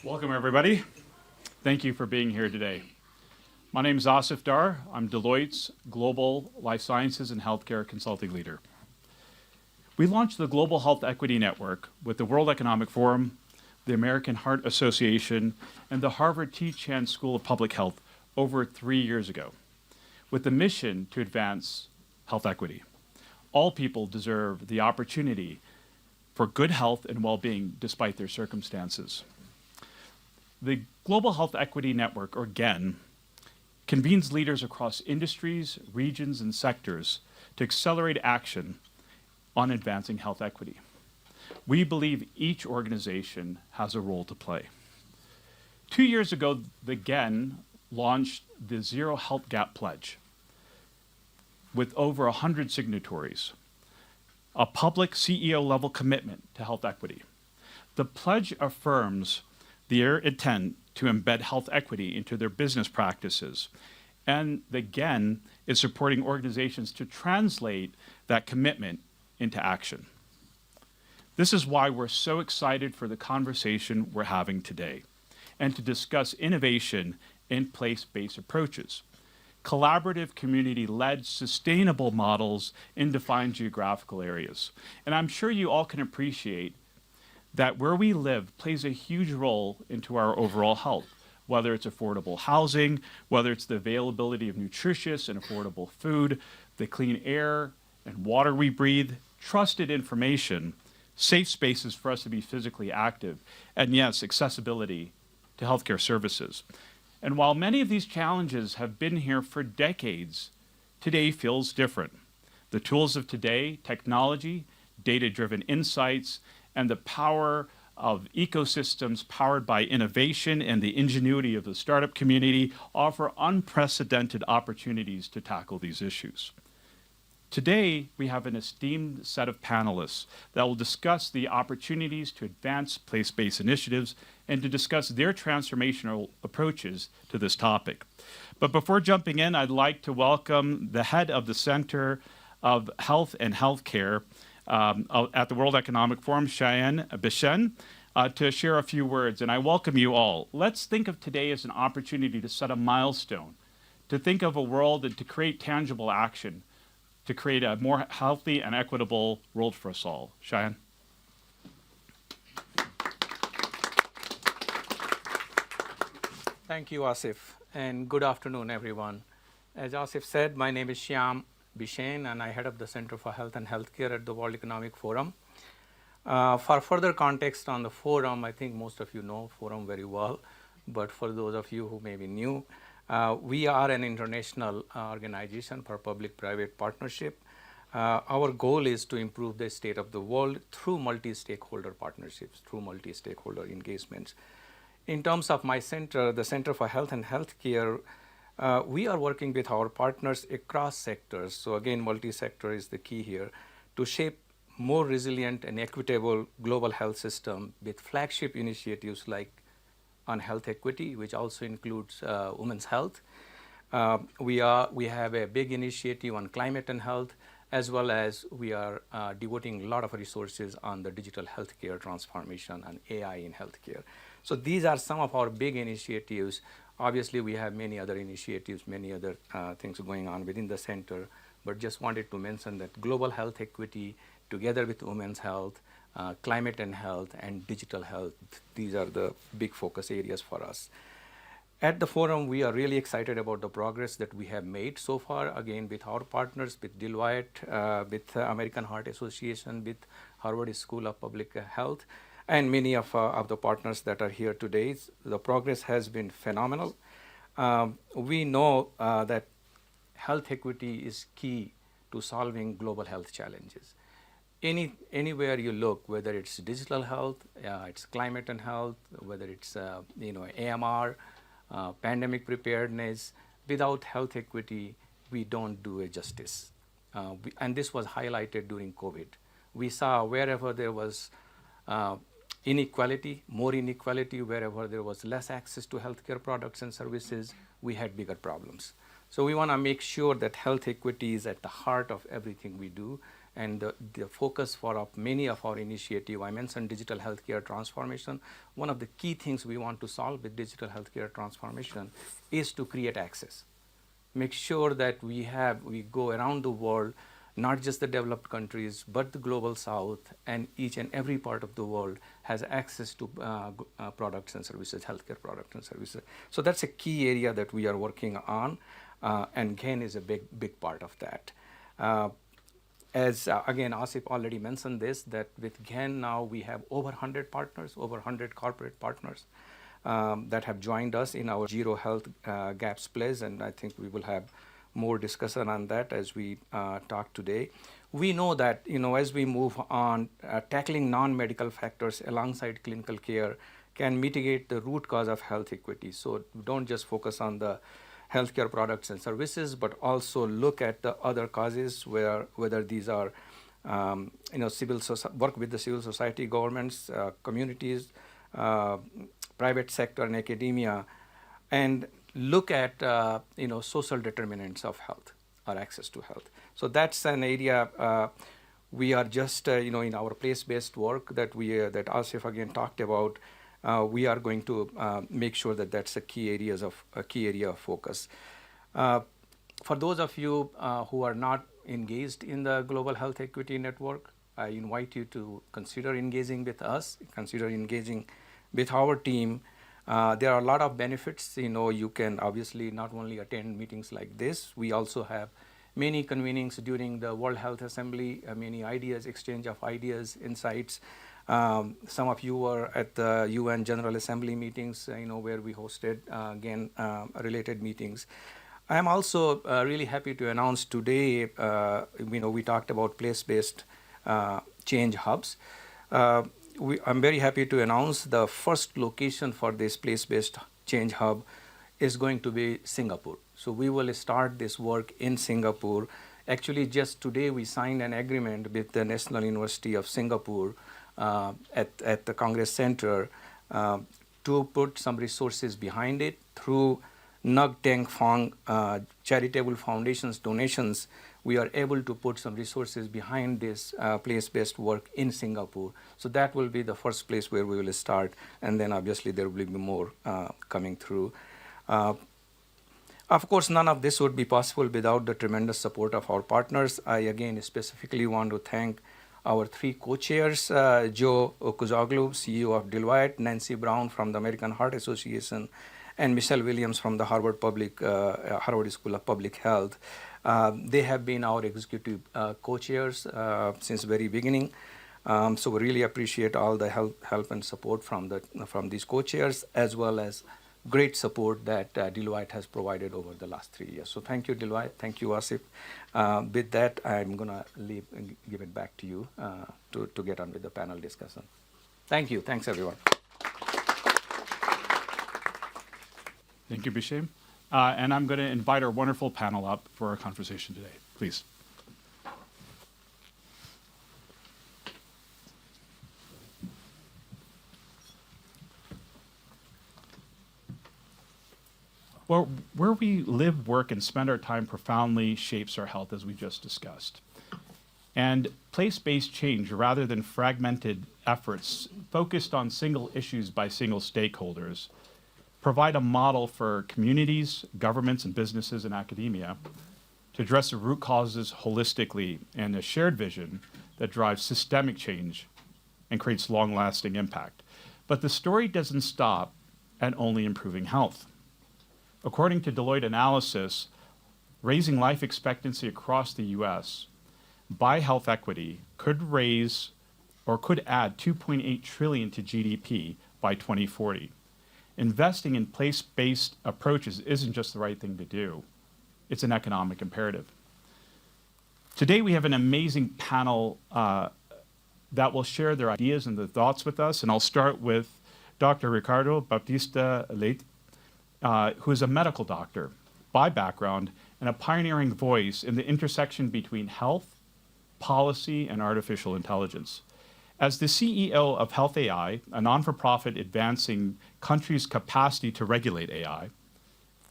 Welcome, everybody. Thank you for being here today. My name is Asif Dhar. I'm Deloitte's Global Life Sciences and Healthcare Consulting Leader. We launched the Global Health Equity Network with the World Economic Forum, the American Heart Association, and the Harvard T. Chan School of Public Health over 3 years ago, with the mission to advance health equity. All people deserve the opportunity for good health and well-being despite their circumstances. The Global Health Equity Network, or GHEN, convenes leaders across industries, regions, and sectors to accelerate action on advancing health equity. We believe each organization has a role to play. 2 years ago, the GHEN launched the Zero Health Gap Pledge with over 100 signatories, a public CEO-level commitment to health equity. The pledge affirms their intent to embed health equity into their business practices, and the GHEN is supporting organizations to translate that commitment into action. This is why we're so excited for the conversation we're having today, and to discuss innovation in place-based approaches, collaborative, community-led, sustainable models in defined geographical areas. And I'm sure you all can appreciate that where we live plays a huge role into our overall health, whether it's affordable housing, whether it's the availability of nutritious and affordable food, the clean air and water we breathe, trusted information, safe spaces for us to be physically active, and yes, accessibility to healthcare services. And while many of these challenges have been here for decades, today feels different. The tools of today, technology, data-driven insights, and the power of ecosystems powered by innovation and the ingenuity of the startup community offer unprecedented opportunities to tackle these issues. Today, we have an esteemed set of panelists that will discuss the opportunities to advance place-based initiatives and to discuss their transformational approaches to this topic. But before jumping in, I'd like to welcome the head of the Center of Health and Healthcare at the World Economic Forum, Cheyenne Bichen, to share a few words. And I welcome you all. Let's think of today as an opportunity to set a milestone, to think of a world and to create tangible action, to create a more healthy and equitable world for us all. Cheyenne. Thank you, Asif, and good afternoon, everyone. As Asif said, my name is Shyam Bishen, and I head up the Center for Health and Healthcare at the World Economic Forum. For further context on the forum, I think most of you know forum very well, but for those of you who may be new, we are an international organization for public-private partnership. Our goal is to improve the state of the world through multi-stakeholder partnerships, through multi-stakeholder engagements. In terms of my center, the Center for Health and Healthcare, we are working with our partners across sectors. So again, multi-sector is the key here, to shape more resilient and equitable global health system with flagship initiatives like on health equity, which also includes women's health. We have a big initiative on climate and health, as well as we are devoting a lot of resources on the digital healthcare transformation and AI in healthcare. So these are some of our big initiatives. Obviously, we have many other initiatives, many other things going on within the center, but just wanted to mention that global health equity, together with women's health, climate and health, and digital health, these are the big focus areas for us. At the forum, we are really excited about the progress that we have made so far, again, with our partners, with Deloitte, with American Heart Association, with Harvard School of Public Health, and many of the partners that are here today. The progress has been phenomenal. We know that health equity is key to solving global health challenges. Anywhere you look, whether it's digital health, it's climate and health, whether it's AMR, pandemic preparedness, without health equity, we don't do it justice. And this was highlighted during COVID. We saw wherever there was inequality, more inequality, wherever there was less access to healthcare products and services, we had bigger problems. So we want to make sure that health equity is at the heart of everything we do, And the focus for many of our initiative, I mentioned digital healthcare transformation. One of the key things we want to solve with digital healthcare transformation is to create access. Make sure that we go around the world, not just the developed countries, but the global south, and each and every part of the world has access to products and services, healthcare products and services. So that's a key area that we are working on, and GHEN is a big part of that. As again, Asif already mentioned this, that with GHEN now we have over 100 partners, over 100 corporate partners that have joined us in our Zero Health Gaps Pledge, and I think we will have more discussion on that as we talk today. We know that, as we move on, tackling non-medical factors alongside clinical care can mitigate the root cause of health equity. So don't just focus on the healthcare products and services, but also look at the other causes, whether these are, work with the civil society, governments, communities, private sector and academia, and look at social determinants of health or access to health. So that's an area we are just in our place-based work that Asif again talked about. We are going to make sure that that's a key area of focus. For those of you who are not engaged in the Global Health Equity Network, I invite you to consider engaging with us, consider engaging with our team. There are a lot of benefits. You can obviously not only attend meetings like this, we also have many convenings during the World Health Assembly, many ideas, exchange of ideas, insights. Some of you were at the UN General Assembly meetings, where we hosted, related meetings. I am also really happy to announce today, we talked about place-based change hubs. I'm very happy to announce the first location for this place-based change hub is going to be Singapore. So we will start this work in Singapore. Actually, just today we signed an agreement with the National University of Singapore at the Congress Center to put some resources behind it through Nug Teng Fong charitable foundations donations. We are able to put some resources behind this place-based work in Singapore. So that will be the first place where we will start, and then obviously there will be more coming through. Of course, none of this would be possible without the tremendous support of our partners. I again specifically want to thank our three co-chairs, Joe Okuzoglu, CEO of Deloitte, Nancy Brown from the American Heart Association, and Michelle Williams from the Harvard School of Public Health. They have been our executive co-chairs since very beginning. So we really appreciate all the help and support from these co-chairs, as well as great support that Deloitte has provided over the last 3 years. So thank you, Deloitte. Thank you, Asif. With that, I'm going to give it back to you to get on with the panel discussion. Thank you. Thanks, everyone. Thank you, Bishem. And I'm going to invite our wonderful panel up for our conversation today. Please. Well, where we live, work, and spend our time profoundly shapes our health, as we just discussed. And place-based change, rather than fragmented efforts focused on single issues by single stakeholders, provide a model for communities, governments, and businesses and academia to address the root causes holistically, and a shared vision that drives systemic change and creates long-lasting impact. But the story doesn't stop at only improving health. According to Deloitte analysis, raising life expectancy across the US by health equity could add 2.8 trillion to GDP by 2040. Investing in place-based approaches isn't just the right thing to do. It's an economic imperative. Today we have an amazing panel that will share their ideas and their thoughts with us, and I'll start with Dr. Ricardo Baptista Leite, who is a medical doctor by background and a pioneering voice in the intersection between health, policy, and artificial intelligence. As the CEO of HealthAI, a non-for-profit advancing countries' capacity to regulate AI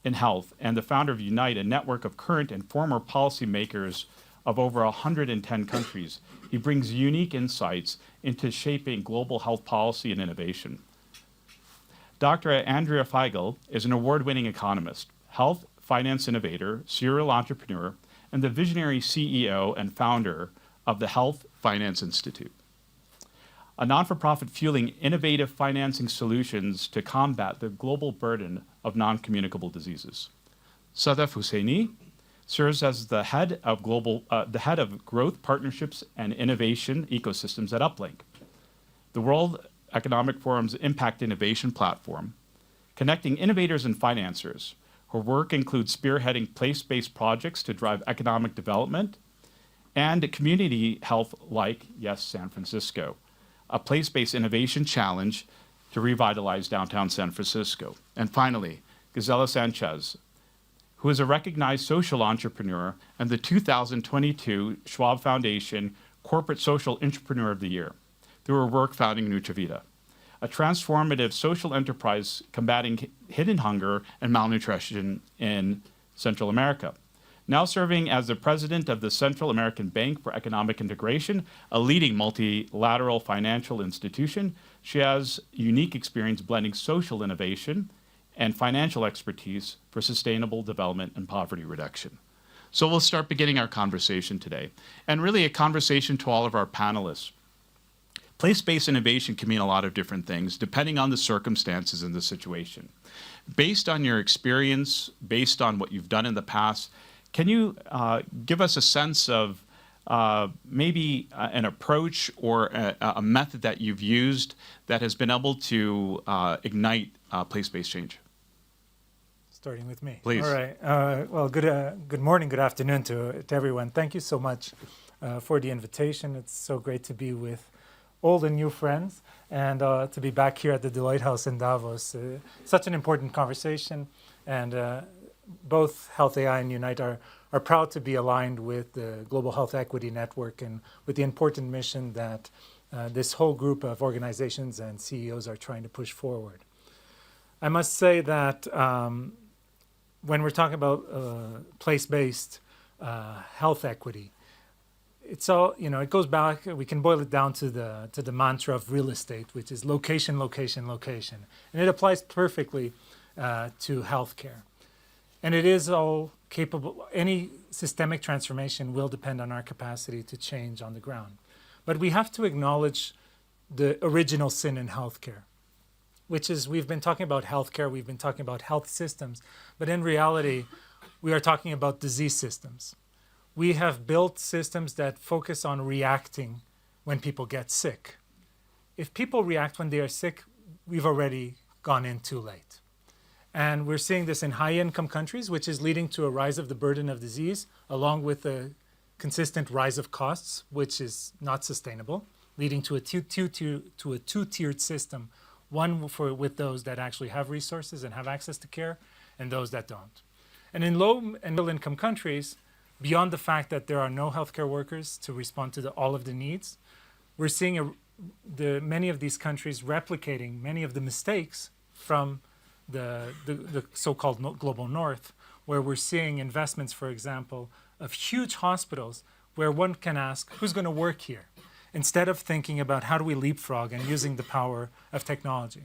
in health, and the founder of Unite, a network of current and former policymakers of over 110 countries, he brings unique insights into shaping global health policy and innovation. Dr. Andrea Feigl is an award-winning economist, health finance innovator, serial entrepreneur, and the visionary CEO and founder of the Health Finance Institute, a non-for-profit fueling innovative financing solutions to combat the global burden of non-communicable diseases. Sadaf Hosseini serves as the head of growth partnerships and innovation ecosystems at UpLink, the World Economic Forum's impact innovation platform, connecting innovators and financiers. Her work includes spearheading place-based projects to drive economic development and community health like, yes, San Francisco, a place-based innovation challenge to revitalize downtown San Francisco. And finally, Gisela Sanchez, who is a recognized social entrepreneur and the 2022 Schwab Foundation Corporate Social Entrepreneur of the Year through her work founding Nutrivida, a transformative social enterprise combating hidden hunger and malnutrition in Central America. Now serving as the president of the Central American Bank for Economic Integration, a leading multilateral financial institution, she has unique experience blending social innovation and financial expertise for sustainable development and poverty reduction. So we'll start beginning our conversation today, and really a conversation to all of our panelists. Place-based innovation can mean a lot of different things depending on the circumstances and the situation. Based on your experience, based on what you've done in the past, can you give us a sense of maybe an approach or a method that you've used that has been able to ignite place-based change? Starting with me. Please. All right. Well, good morning, good afternoon to everyone. Thank you so much for the invitation. It's so great to be with old and new friends and to be back here at the Deloitte House in Davos. Such an important conversation, and both HealthAI and Unite are proud to be aligned with the Global Health Equity Network and with the important mission that this whole group of organizations and CEOs are trying to push forward. I must say that when we're talking about place-based health equity, it's all, it goes back, we can boil it down to the mantra of real estate, which is location, location, location. And it applies perfectly to healthcare. And it is all capable, any systemic transformation will depend on our capacity to change on the ground. But we have to acknowledge the original sin in healthcare, which is we've been talking about healthcare, we've been talking about health systems, but in reality, we are talking about disease systems. We have built systems that focus on reacting when people get sick. If people react when they are sick, we've already gone in too late. And we're seeing this in high-income countries, which is leading to a rise of the burden of disease, along with a consistent rise of costs, which is not sustainable, leading to a two-tiered system, one with those that actually have resources and have access to care, and those that don't. And in low and middle-income countries, beyond the fact that there are no healthcare workers to respond to all of the needs, we're seeing many of these countries replicating many of the mistakes from the so-called global north, where we're seeing investments, for example, of huge hospitals where one can ask, who's going to work here? Instead of thinking about how do we leapfrog and using the power of technology.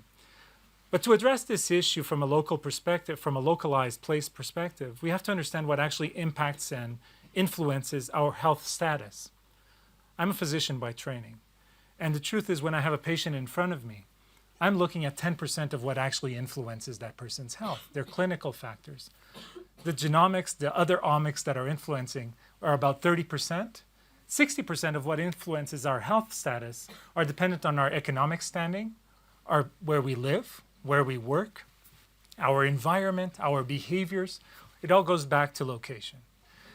But to address this issue from a local perspective, from a localized place perspective, we have to understand what actually impacts and influences our health status. I'm a physician by training. And the truth is, when I have a patient in front of me, I'm looking at 10% of what actually influences that person's health. They're clinical factors. The genomics, the other omics that are influencing are about 30%. 60% of what influences our health status are dependent on our economic standing, where we live, where we work, our environment, our behaviors. It all goes back to location.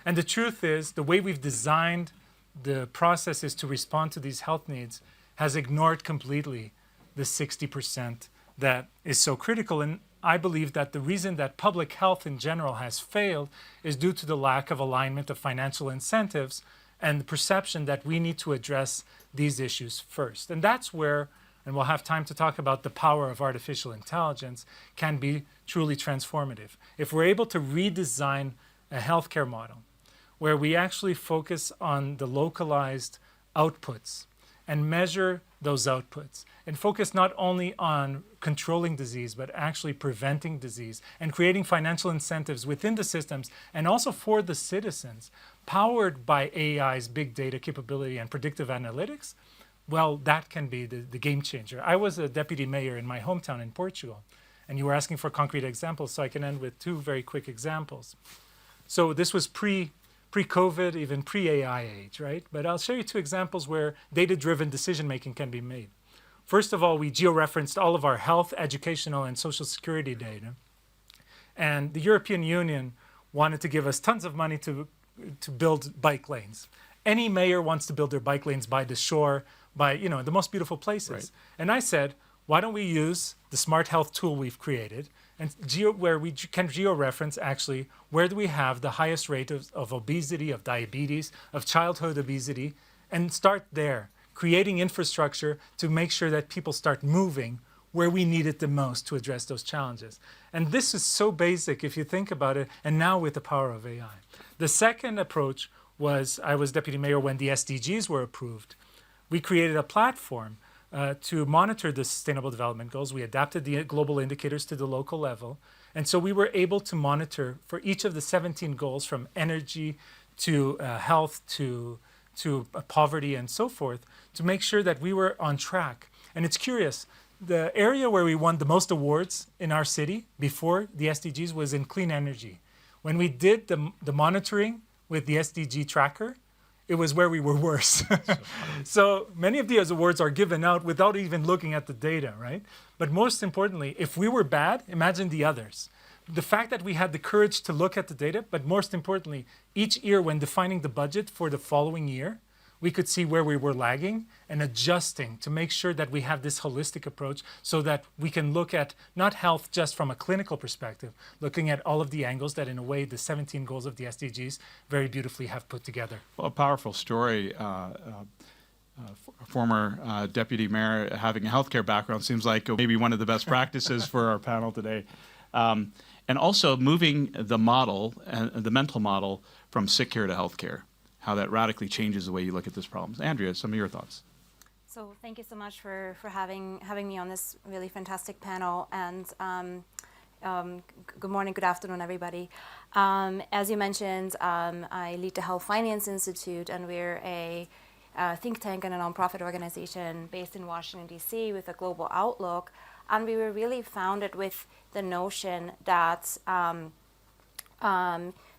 And the truth is, the way we've designed the processes to respond to these health needs has ignored completely the 60% that is so critical. And I believe that the reason that public health in general has failed is due to the lack of alignment of financial incentives and the perception that we need to address these issues first. And that's where, and we'll have time to talk about the power of artificial intelligence, can be truly transformative. If we're able to redesign a healthcare model where we actually focus on the localized outputs and measure those outputs and focus not only on controlling disease, but actually preventing disease and creating financial incentives within the systems and also for the citizens, powered by AI's big data capability and predictive analytics. Well, that can be the game changer. I was a deputy mayor in my hometown in Portugal, and you were asking for concrete examples, so I can end with two very quick examples. So this was pre-COVID, even pre-AI age, right? But I'll show you two examples where data-driven decision-making can be made. First of all, we georeferenced all of our health, educational, and social security data. And the European Union wanted to give us tons of money to build bike lanes. Any mayor wants to build their bike lanes by the shore, by the most beautiful places. Right. And I said, why don't we use the smart health tool we've created and where we can georeference actually where do we have the highest rate of obesity, of diabetes, of childhood obesity, and start there, creating infrastructure to make sure that people start moving where we need it the most to address those challenges. And this is so basic if you think about it, and now with the power of AI. The second approach was, I was deputy mayor when the SDGs were approved. We created a platform to monitor the Sustainable Development Goals. We adapted the global indicators to the local level. And so we were able to monitor for each of the 17 goals, from energy to health to poverty and so forth, to make sure that we were on track. And it's curious, the area where we won the most awards in our city before the SDGs was in clean energy. When we did the monitoring with the SDG tracker, it was where we were worse. So many of these awards are given out without even looking at the data, right? But most importantly, if we were bad, imagine the others. The fact that we had the courage to look at the data, but most importantly, each year when defining the budget for the following year, we could see where we were lagging and adjusting to make sure that we have this holistic approach so that we can look at not health just from a clinical perspective, looking at all of the angles that in a way the 17 goals of the SDGs very beautifully have put together. Well, a powerful story. Former deputy mayor having a healthcare background seems like maybe one of the best practices for our panel today. And also moving the model, the mental model, from sick care to healthcare, how that radically changes the way you look at this problem. Andrea, some of your thoughts. So thank you so much for having me on this really fantastic panel. And good morning, good afternoon, everybody. As you mentioned, I lead the Health Finance Institute, and we're a think tank and a nonprofit organization based in Washington, D.C. with a global outlook. And we were really founded with the notion that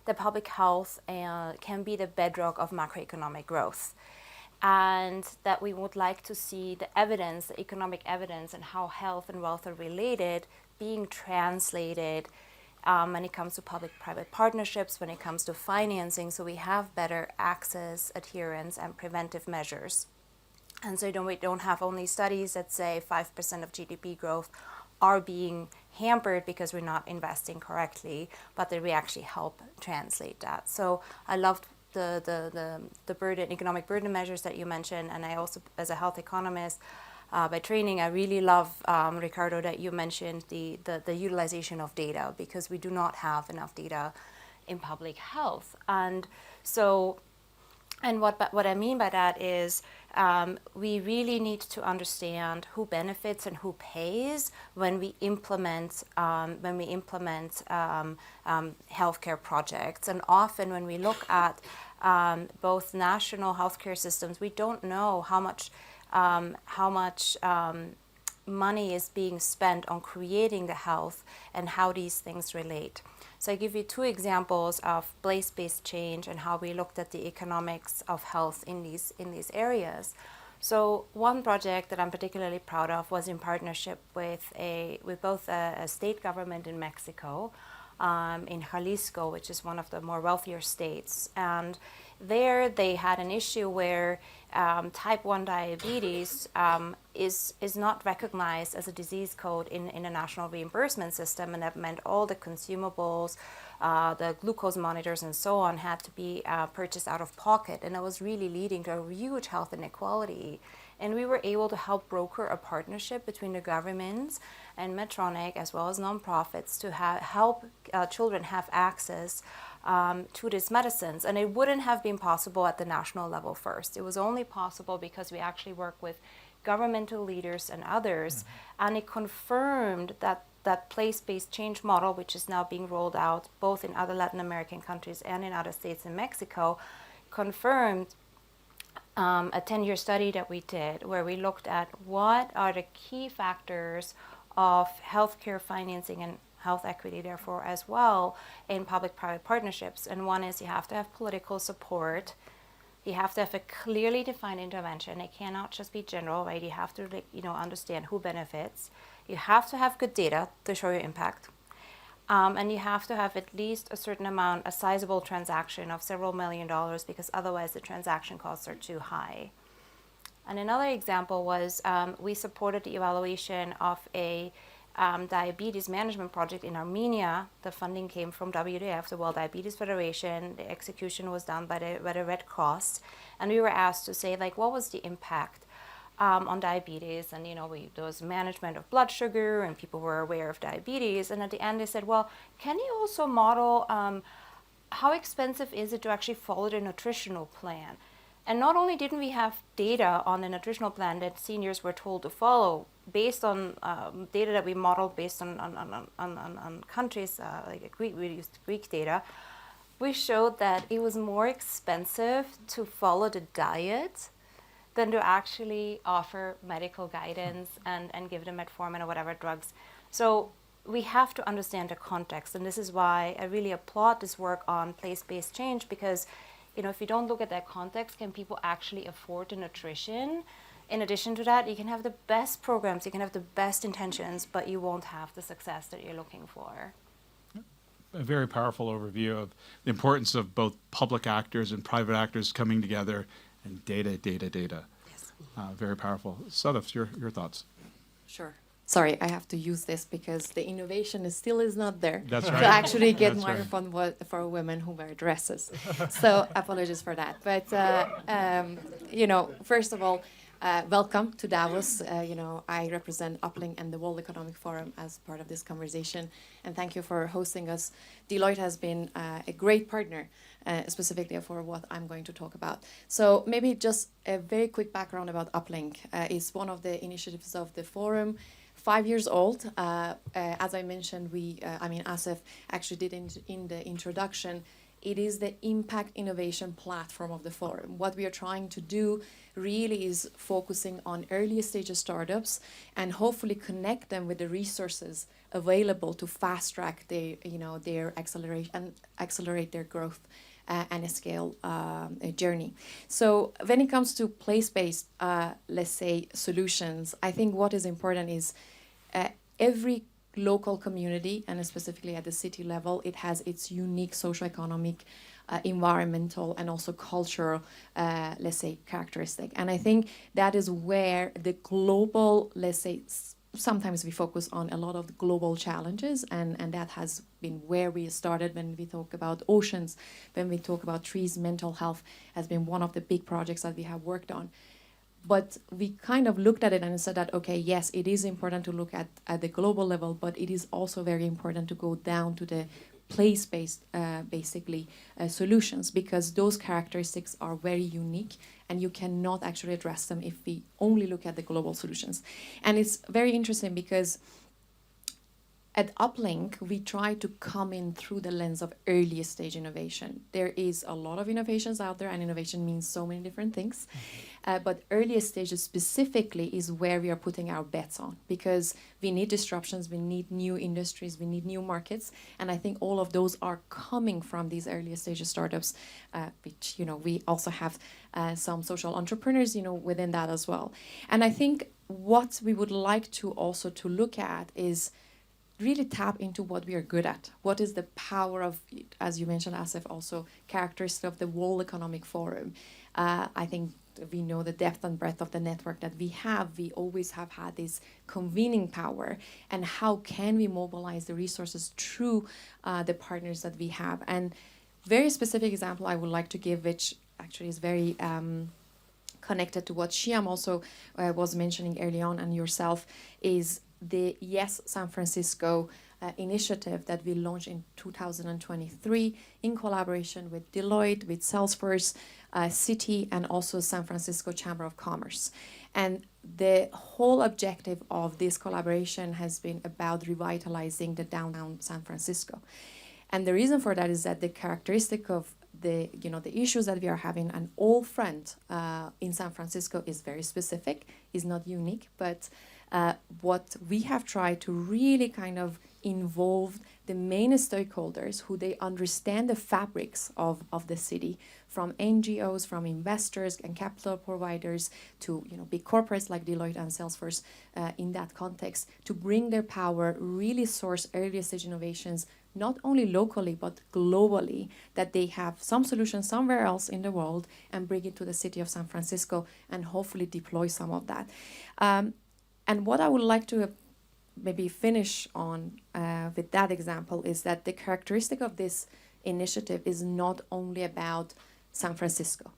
the public health can be the bedrock of macroeconomic growth, and that we would like to see the evidence, the economic evidence, and how health and wealth are related being translated when it comes to public-private partnerships, when it comes to financing, so we have better access, adherence, and preventive measures. And so we don't have only studies that say 5% of GDP growth are being hampered because we're not investing correctly, but that we actually help translate that. So I loved the economic burden measures that you mentioned, and I also, as a health economist by training, I really love, Ricardo, that you mentioned the utilization of data, because we do not have enough data in public health. And so, and what I mean by that is we really need to understand who benefits and who pays when we implement healthcare projects. And often when we look at both national healthcare systems, we don't know how much money is being spent on creating the health and how these things relate. So I give you two examples of place-based change and how we looked at the economics of health in these areas. So one project that I'm particularly proud of was in partnership with both a state government in Mexico, in Jalisco, which is one of the more wealthier states. And there they had an issue where type 1 diabetes is not recognized as a disease code in a national reimbursement system, and that meant all the consumables, the glucose monitors and so on had to be purchased out of pocket, and that was really leading to a huge health inequality And we were able to help broker a partnership between the governments and Medtronic as well as nonprofits to help children have access to these medicines. And it wouldn't have been possible at the national level first. It was only possible because we actually work with governmental leaders and others, and it confirmed that place-based change model, which is now being rolled out both in other Latin American countries and in other states in Mexico, confirmed a 10-year study that we did where we looked at what are the key factors of healthcare financing and health equity, therefore, as well in public-private partnerships. And one is you have to have political support. You have to have a clearly defined intervention. It cannot just be general, right? You have to, understand who benefits. You have to have good data to show your impact. And you have to have at least a certain amount, a sizable transaction of several $1 million, because otherwise the transaction costs are too high. And another example was we supported the evaluation of a diabetes management project in Armenia. The funding came from WDF, the World Diabetes Federation. The execution was done by the Red Cross. And we were asked to say, what was the impact on diabetes? And, there was management of blood sugar, and people were aware of diabetes. And at the end, they said, well, can you also model how expensive is it to actually follow the nutritional plan? And not only didn't we have data on the nutritional plan that seniors were told to follow based on data that we modeled based on countries, we used Greek data, we showed that it was more expensive to follow the diet than to actually offer medical guidance and give them metformin or whatever drugs. So we have to understand the context, and this is why I really applaud this work on place-based change, because if you don't look at that context, can people actually afford the nutrition? In addition to that, you can have the best programs, you can have the best intentions, but you won't have the success that you're looking for. A very powerful overview of the importance of both public actors and private actors coming together, and data. Yes. Very powerful. Sadaf, your thoughts? Sure. Sorry, I have to use this because the innovation still is not there. That's right. To actually get That's microphone for women who wear dresses. So apologies for that. But, first of all, welcome to Davos. I represent UpLink and the World Economic Forum as part of this conversation. And thank you for hosting us. Deloitte has been a great partner, specifically for what I'm going to talk about. So maybe just a very quick background about UpLink. It's one of the initiatives of the forum. 5 years old. As I mentioned, Asif actually did in the introduction. It is the impact innovation platform of the forum. What we are trying to do really is focusing on early stage startups and hopefully connect them with the resources available to fast track their acceleration and accelerate their growth and a scale journey. So when it comes to place-based, solutions, I think what is important is every local community, and specifically at the city level, it has its unique socioeconomic, environmental, and also cultural, characteristic. And I think that is where the global, sometimes we focus on a lot of the global challenges, and that has been where we started when we talk about oceans, when we talk about trees. Mental health has been one of the big projects that we have worked on. But we kind of looked at it and said that, okay, yes, it is important to look at the global level, but it is also very important to go down to the place-based, solutions, because those characteristics are very unique, and you cannot actually address them if we only look at the global solutions. And it's very interesting because at UpLink, we try to come in through the lens of early stage innovation. There is a lot of innovations out there, and innovation means so many different things. But early stages specifically is where we are putting our bets on, because we need disruptions, we need new industries, we need new markets. And I think all of those are coming from these early stage startups, which, we also have some social entrepreneurs, within that as well. And I think what we would like to also to look at is really tap into what we are good at. What is the power of, as you mentioned, Asif, also characteristic of the World Economic Forum. I think we know the depth and breadth of the network that we have. We always have had this convening power, and how can we mobilize the resources through the partners that we have. And very specific example I would like to give, which actually is very connected to what Shyam also was mentioning early on and yourself, is the Yes San Francisco initiative that we launched in 2023 in collaboration with Deloitte, with Salesforce, City, and also San Francisco Chamber of Commerce. And the whole objective of this collaboration has been about revitalizing the downtown San Francisco. And the reason for that is that the characteristic of the issues that we are having on all front in San Francisco is very specific, is not unique, but what we have tried to really kind of involve the main stakeholders who they understand the fabrics of the city, from NGOs, from investors and capital providers to big corporates like Deloitte and Salesforce in that context, to bring their power, really source early stage innovations, not only locally but globally, that they have some solution somewhere else in the world and bring it to the city of San Francisco and hopefully deploy some of that. And what I would like to maybe finish on with that example is that the characteristic of this initiative is not only about San Francisco.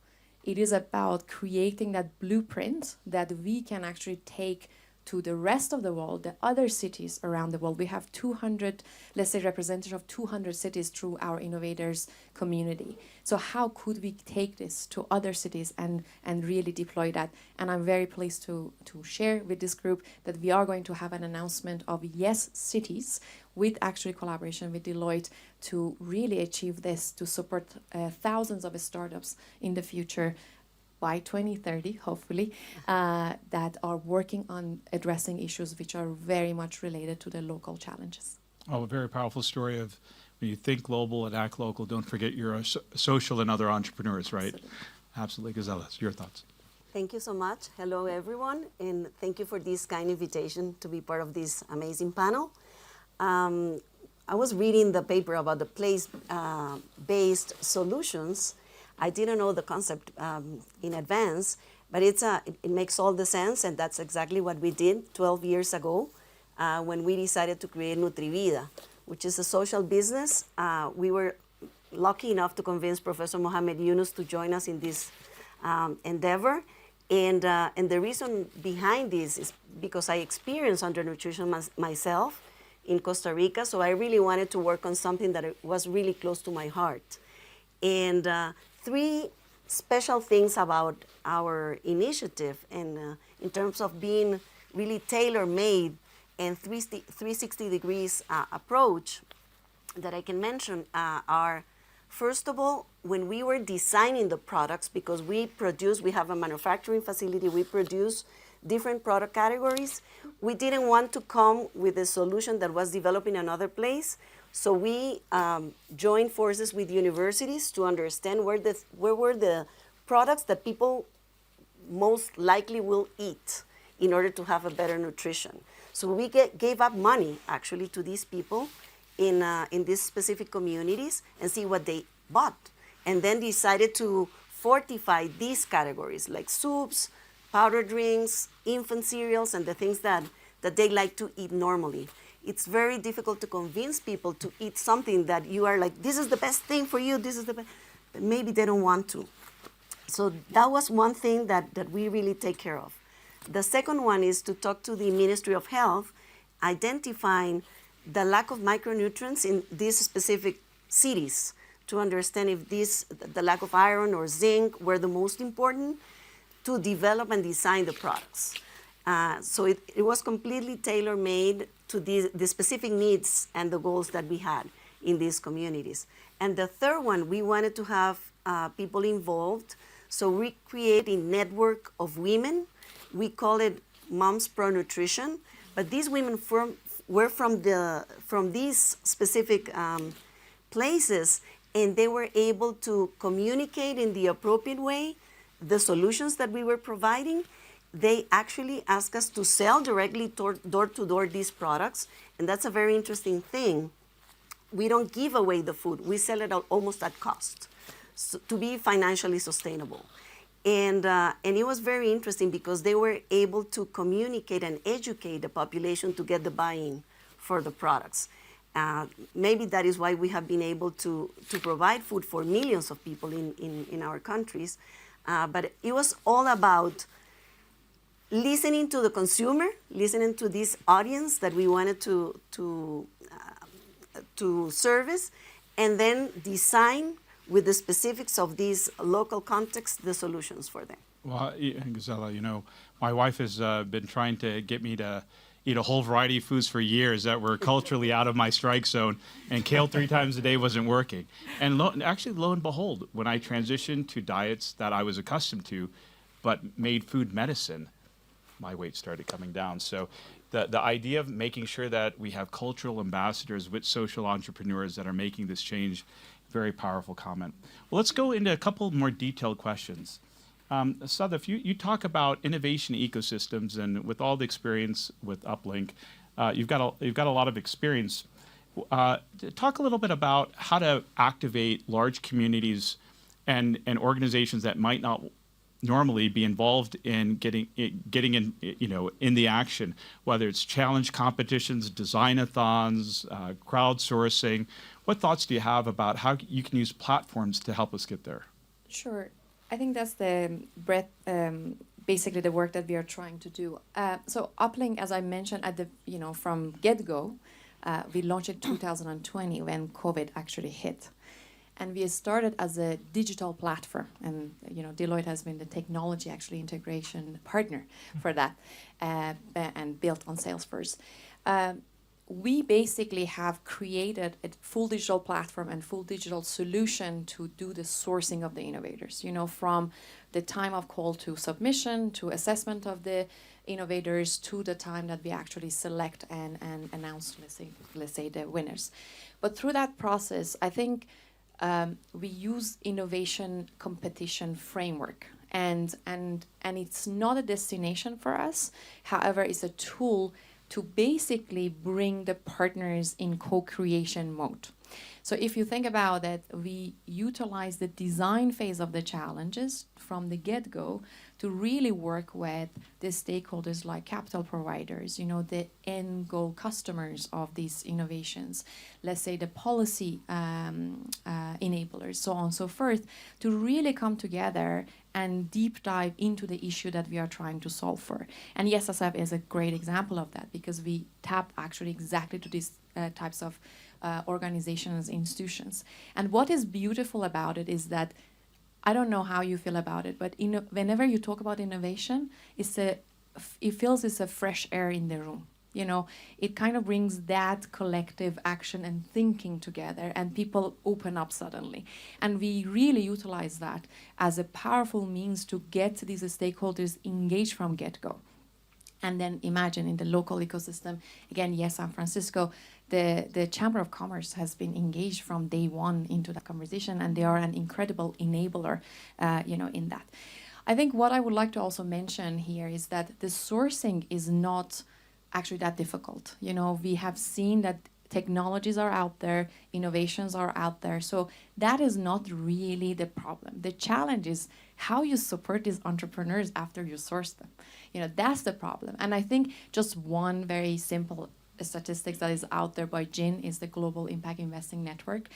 It is about creating that blueprint that we can actually take to the rest of the world, the other cities around the world. We have 200, let's say, representatives of 200 cities through our innovators community. So how could we take this to other cities and really deploy that? And I'm very pleased to share with this group that we are going to have an announcement of Yes Cities with actually collaboration with Deloitte to really achieve this, to support thousands of startups in the future by 2030, hopefully, that are working on addressing issues which are very much related to the local challenges. Oh, a very powerful story of when you think global and act local, don't forget your social and other entrepreneurs, right? Absolutely. Gisela, your thoughts. Thank you so much. Hello, everyone, and thank you for this kind invitation to be part of this amazing panel. I was reading the paper about the place-based solutions. I didn't know the concept in advance, but it makes all the sense, and that's exactly what we did 12 years ago when we decided to create Nutrivida, which is a social business. We were lucky enough to convince Professor Mohamed Yunus to join us in this endeavor, and the reason behind this is because I experienced undernutrition myself in Costa Rica, so I really wanted to work on something that was really close to my heart. And three special things about our initiative, and in terms of being really tailor-made and 360 degrees approach that I can mention are, first of all, when we were designing the products, because we have a manufacturing facility, we produce different product categories. We didn't want to come with a solution that was developed in another place. So we joined forces with universities to understand where were the products that people most likely will eat in order to have a better nutrition. So we gave up money actually to these people in these specific communities and see what they bought, and then decided to fortify these categories like soups, powder drinks, infant cereals, and the things that they like to eat normally. It's very difficult to convince people to eat something that you are like, this is the best thing for you, this is the best, but maybe they don't want to. So that was one thing that we really take care of. The second one is to talk to the Ministry of Health, identifying the lack of micronutrients in these specific cities to understand if the lack of iron or zinc were the most important to develop and design the products. So it was completely tailor-made to the specific needs and the goals that we had in these communities. And the third one, we wanted to have people involved. So we create a network of women. We call it Moms Pro Nutrition. But these women were from these specific places, and they were able to communicate in the appropriate way the solutions that we were providing. They actually asked us to sell directly door to door these products, and that's a very interesting thing. We don't give away the food. We sell it out almost at cost, so, to be financially sustainable. And it was very interesting because they were able to communicate and educate the population to get the buy-in for the products. Maybe that is why we have been able to provide food for millions of people in our countries. but it was all about listening to the consumer, listening to this audience that we wanted to service, and then design with the specifics of these local context the solutions for them. Well, Gisela, my wife has been trying to get me to eat a whole variety of foods for years that were culturally out of my strike zone, and kale 3 times a day wasn't working. And lo and behold, when I transitioned to diets that I was accustomed to, but made food medicine, my weight started coming down. So the idea of making sure that we have cultural ambassadors with social entrepreneurs that are making this change, very powerful comment. Well, let's go into a couple more detailed questions. Sadaf, you talk about innovation ecosystems, and with all the experience with UpLink, you've got a lot of experience. Talk a little bit about how to activate large communities and organizations that might not normally be involved in getting in in the action, whether it's challenge competitions, design-a-thons, crowdsourcing. What thoughts do you have about how you can use platforms to help us get there? Sure. I think that's the breadth, basically the work that we are trying to do. So UpLink, as I mentioned at the, from get-go, we launched in 2020 when COVID actually hit. And we started as a digital platform, and Deloitte has been the technology actually integration partner for that, and built on Salesforce. We basically have created a full digital platform and full digital solution to do the sourcing of the innovators, from the time of call to submission, to assessment of the innovators, to the time that we actually select and announce, let's say the winners. But through that process, I think we use innovation competition framework, and it's not a destination for us. However, it's a tool to basically bring the partners in co-creation mode. So if you think about it, we utilize the design phase of the challenges from the get-go to really work with the stakeholders like capital providers, the end goal customers of these innovations, let's say the policy enablers, so on and so forth, to really come together and deep dive into the issue that we are trying to solve for. And yes, Asif is a great example of that, because we tap actually exactly to these types of organizations, institutions. And what is beautiful about it is that, I don't know how you feel about it, but whenever you talk about innovation, it feels it's a fresh air in the room. It kind of brings that collective action and thinking together, and people open up suddenly. And we really utilize that as a powerful means to get these stakeholders engaged from get-go. And then imagine in the local ecosystem, again, yes, San Francisco, the Chamber of Commerce has been engaged from day one into that conversation, and they are an incredible enabler, in that. I think what I would like to also mention here is that the sourcing is not actually that difficult. We have seen that technologies are out there, innovations are out there, so that is not really the problem. The challenge is how you support these entrepreneurs after you source them. That's the problem. And I think just one very simple statistics that is out there by GIN is the Global Impact Investing Network,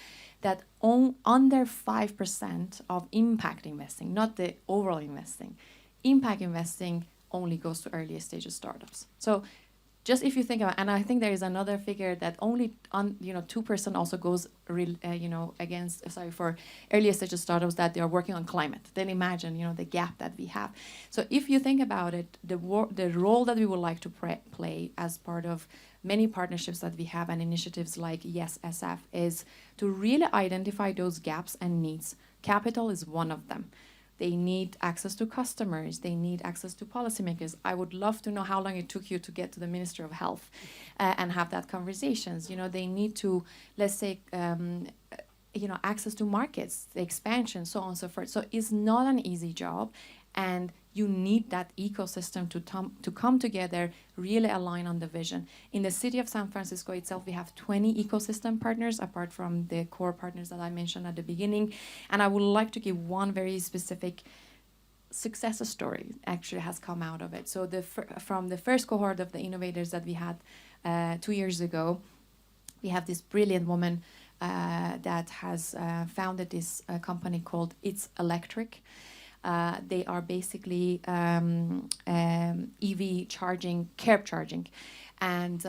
that under 5% of impact investing, not the overall investing, impact investing only goes to earlier stage startups. So just if you think about, and I think there is another figure that only 2% also goes for earlier stage startups that they are working on climate. Then imagine the gap that we have. So if you think about it, the role that we would like to play as part of many partnerships that we have and initiatives like Yes SF is to really identify those gaps and needs. Capital is one of them. They need access to customers. They need access to policymakers. I would love to know how long it took you to get to the Minister of Health and have that conversations. They need to, let's say, access to markets, the expansion, so on and so forth. So it's not an easy job, and you need that ecosystem to come together, really align on the vision. In the city of San Francisco itself, we have 20 ecosystem partners, apart from the core partners that I mentioned at the beginning. And I would like to give one very specific success story actually has come out of it. So from the first cohort of the innovators that we had 2 years ago, we have this brilliant woman that has founded this company called It's Electric. They are basically EV charging, curb charging. And,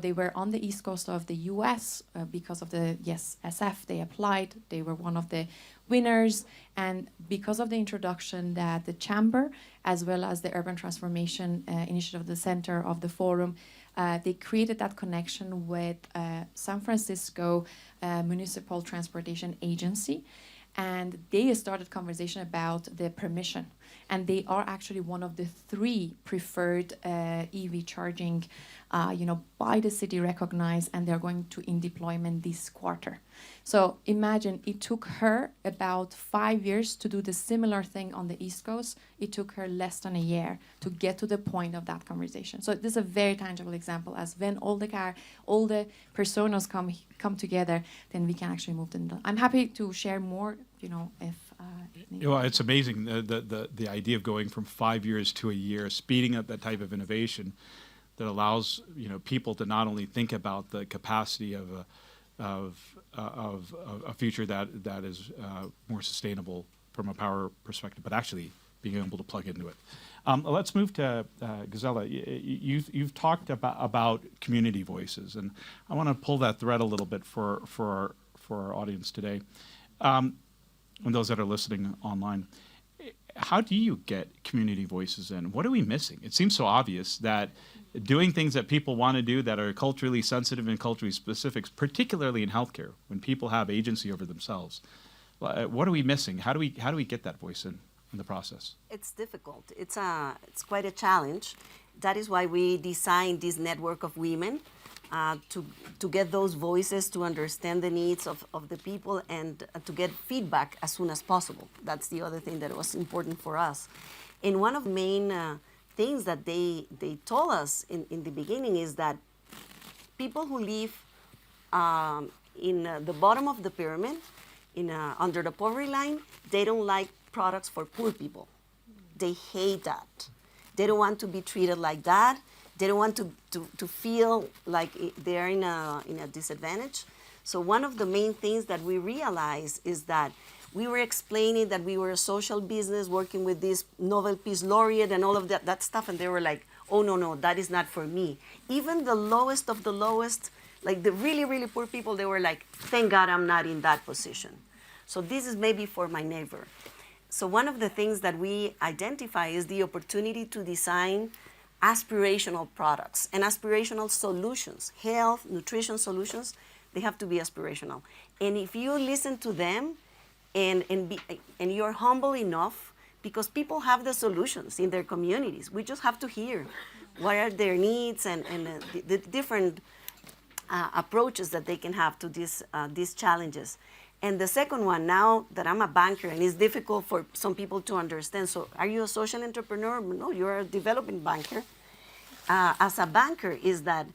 they were on the east coast of the US because of the, SF, they applied. They were one of the winners. And because of the introduction that the Chamber, as well as the Urban Transformation Initiative, the center of the forum, they created that connection with San Francisco Municipal Transportation Agency. And they started conversation about the permission. And they are actually one of the 3 preferred EV charging, by the city recognized, and they're going to in deployment this quarter. So imagine it took her about 5 years to do the similar thing on the East Coast. It took her less than a year to get to the point of that conversation. So this is a very tangible example, as when all the personas come together, then we can actually move them. I'm happy to share more, if needed. Well, it's amazing the idea of going from 5 years to a year, speeding up that type of innovation that allows people to not only think about the capacity of a future that is more sustainable from a power perspective, but actually being able to plug into it. Let's move to Gisela. You've talked about community voices, and I want to pull that thread a little bit for our audience today, and those that are listening online. How do you get community voices in? What are we missing? It seems so obvious that doing things that people want to do that are culturally sensitive and culturally specific, particularly in healthcare, when people have agency over themselves. What are we missing? How do we get that voice in the process? It's difficult. It's quite a challenge. That is why we designed this network of women to get those voices, to understand the needs of the people, and to get feedback as soon as possible. That's the other thing that was important for us. And one of the main things that they told us in the beginning is that people who live in the bottom of the pyramid, under the poverty line, they don't like products for poor people. They hate that. They don't want to be treated like that. They don't want to feel like they're in a disadvantage. So one of the main things that we realized is that we were explaining that we were a social business working with this Nobel Peace Laureate and all of that stuff, and they were like, oh, no, that is not for me. Even the lowest of the lowest, like the really, really poor people, they were like, thank God I'm not in that position. So this is maybe for my neighbor. So one of the things that we identify is the opportunity to design aspirational products and aspirational solutions. Health, nutrition solutions, they have to be aspirational. And if you listen to them and you're humble enough, because people have the solutions in their communities, we just have to hear what are their needs and the different approaches that they can have to these challenges. And the second one, now that I'm a banker, and it's difficult for some people to understand, so are you a social entrepreneur? No, you're a development banker. As a banker, is that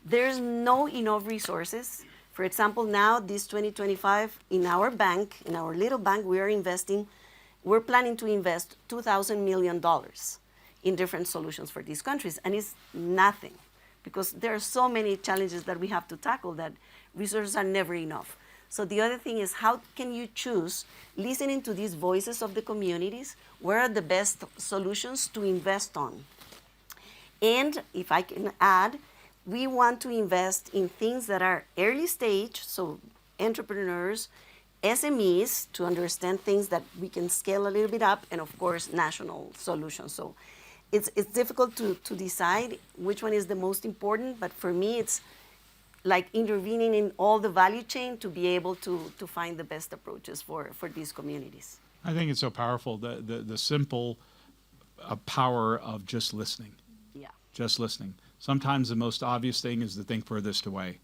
there's no enough resources. For example, now this 2025, in our bank, in our little bank, we're planning to invest $2,000 million in different solutions for these countries, and it's nothing, because there are so many challenges that we have to tackle that resources are never enough. So the other thing is, how can you choose, listening to these voices of the communities, where are the best solutions to invest on? And if I can add, we want to invest in things that are early stage, so entrepreneurs, SMEs, to understand things that we can scale a little bit up, and of course, national solutions. So it's difficult to decide which one is the most important, but for me, it's like intervening in all the value chain to be able to find the best approaches for these communities. I think it's so powerful, the simple power of just listening. Yeah. Just listening. Sometimes the most obvious thing is the thing furthest away.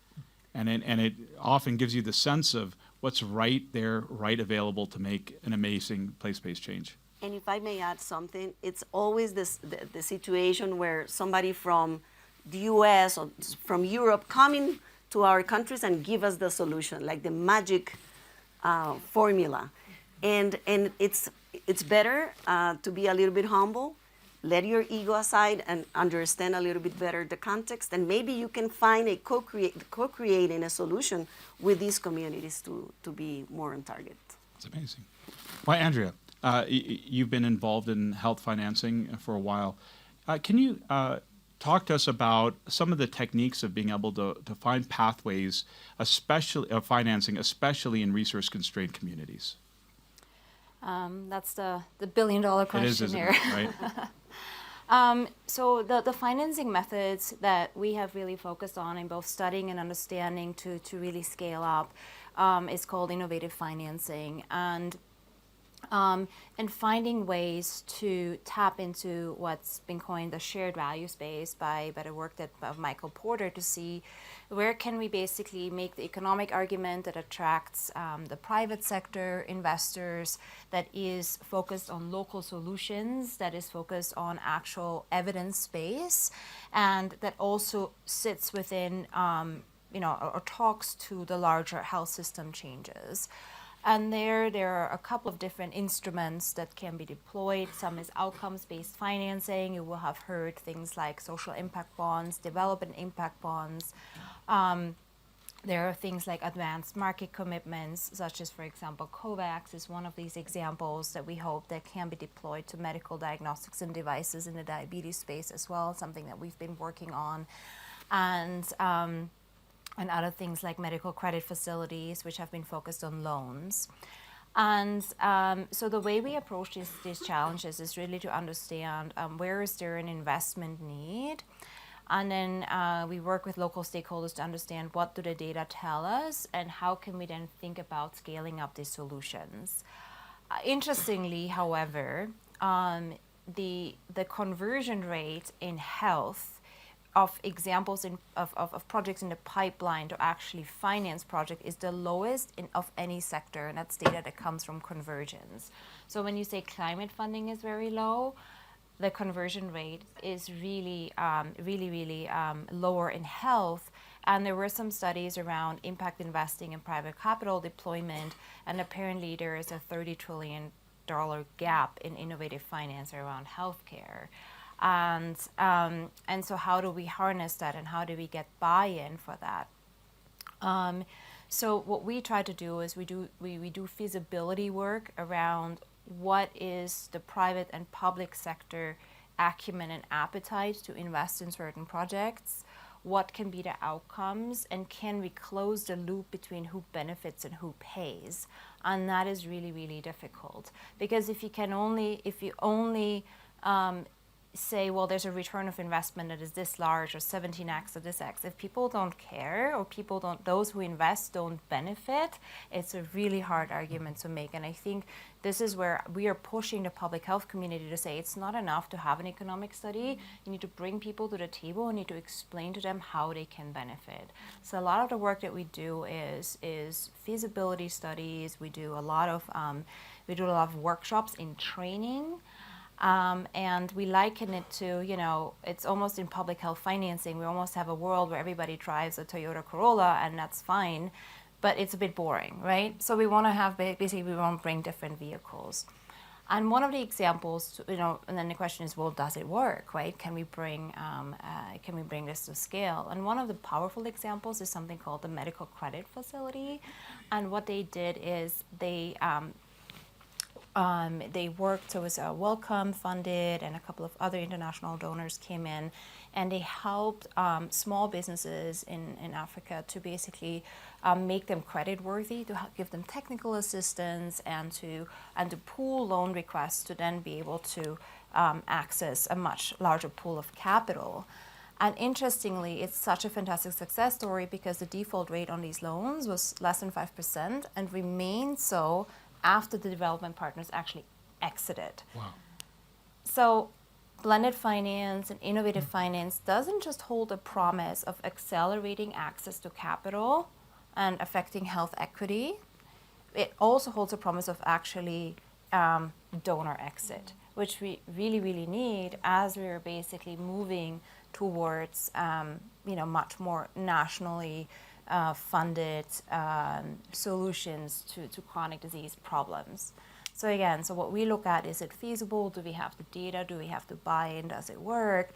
And it often gives you the sense of what's right there, right available to make an amazing place-based change. And if I may add something, it's always the situation where somebody from the US or from Europe coming to our countries and give us the solution, like the magic formula. And it's better to be a little bit humble, let your ego aside, and understand a little bit better the context, and maybe you can find a co-creating a solution with these communities to be more on target. It's amazing. Well, Andrea, you've been involved in health financing for a while. Can you talk to us about some of the techniques of being able to find pathways, especially of financing, especially in resource-constrained communities? That's the billion-dollar question it is, isn't here. it, right? So the financing methods that we have really focused on in both studying and understanding to really scale up is called innovative financing. And finding ways to tap into what's been coined the shared value space by the work of Michael Porter to see where can we basically make the economic argument that attracts the private sector investors, that is focused on local solutions, that is focused on actual evidence base, and that also sits within, or talks to the larger health system changes. And there are a couple of different instruments that can be deployed. Some is outcomes-based financing. You will have heard things like social impact bonds, development impact bonds. There are things like advanced market commitments, such as, for example, COVAX is one of these examples that we hope that can be deployed to medical diagnostics and devices in the diabetes space as well, something that we've been working on. And other things like medical credit facilities, which have been focused on loans. And so the way we approach these challenges is really to understand where is there an investment need, and then we work with local stakeholders to understand what do the data tell us, and how can we then think about scaling up these solutions. Interestingly, however, the conversion rate in health of examples of projects in the pipeline to actually finance project is the lowest of any sector, and that's data that comes from convergence. So when you say climate funding is very low, the conversion rate is really lower in health. And there were some studies around impact investing and private capital deployment, and apparently there is a $30 trillion gap in innovative finance around healthcare. And so how do we harness that, and how do we get buy-in for that? So what we try to do is we do feasibility work around what is the private and public sector acumen and appetite to invest in certain projects, what can be the outcomes, and can we close the loop between who benefits and who pays? And that is really, really difficult, because if you only say, well, there's a return of investment that is this large or 17x or this x. If people don't care, or those who invest don't benefit, it's a really hard argument to make. And I think this is where we are pushing the public health community to say it's not enough to have an economic study. You need to bring people to the table and need to explain to them how they can benefit. So a lot of the work that we do is feasibility studies. We do a lot of workshops in training. And we liken it to, it's almost in public health financing. We almost have a world where everybody drives a Toyota Corolla, and that's fine, but it's a bit boring, right? So we want to have, basically, we want to bring different vehicles. And one of the examples, and then the question is, well, does it work, right? Can we bring this to scale? And one of the powerful examples is something called the medical credit facility. And what they did is they worked, so it was Wellcome funded, and a couple of other international donors came in, and they helped small businesses in Africa to basically make them credit worthy, to give them technical assistance, and to pool loan requests to then be able to access a much larger pool of capital. And interestingly, it's such a fantastic success story because the default rate on these loans was less than 5% and remained so after the development partners actually exited. Wow. So blended finance and innovative finance doesn't just hold a promise of accelerating access to capital and affecting health equity. It also holds a promise of actually donor exit, which we really, really need as we're basically moving towards much more nationally funded solutions to chronic disease problems. So again, what we look at, is it feasible? Do we have the data? Do we have the buy-in? Does it work?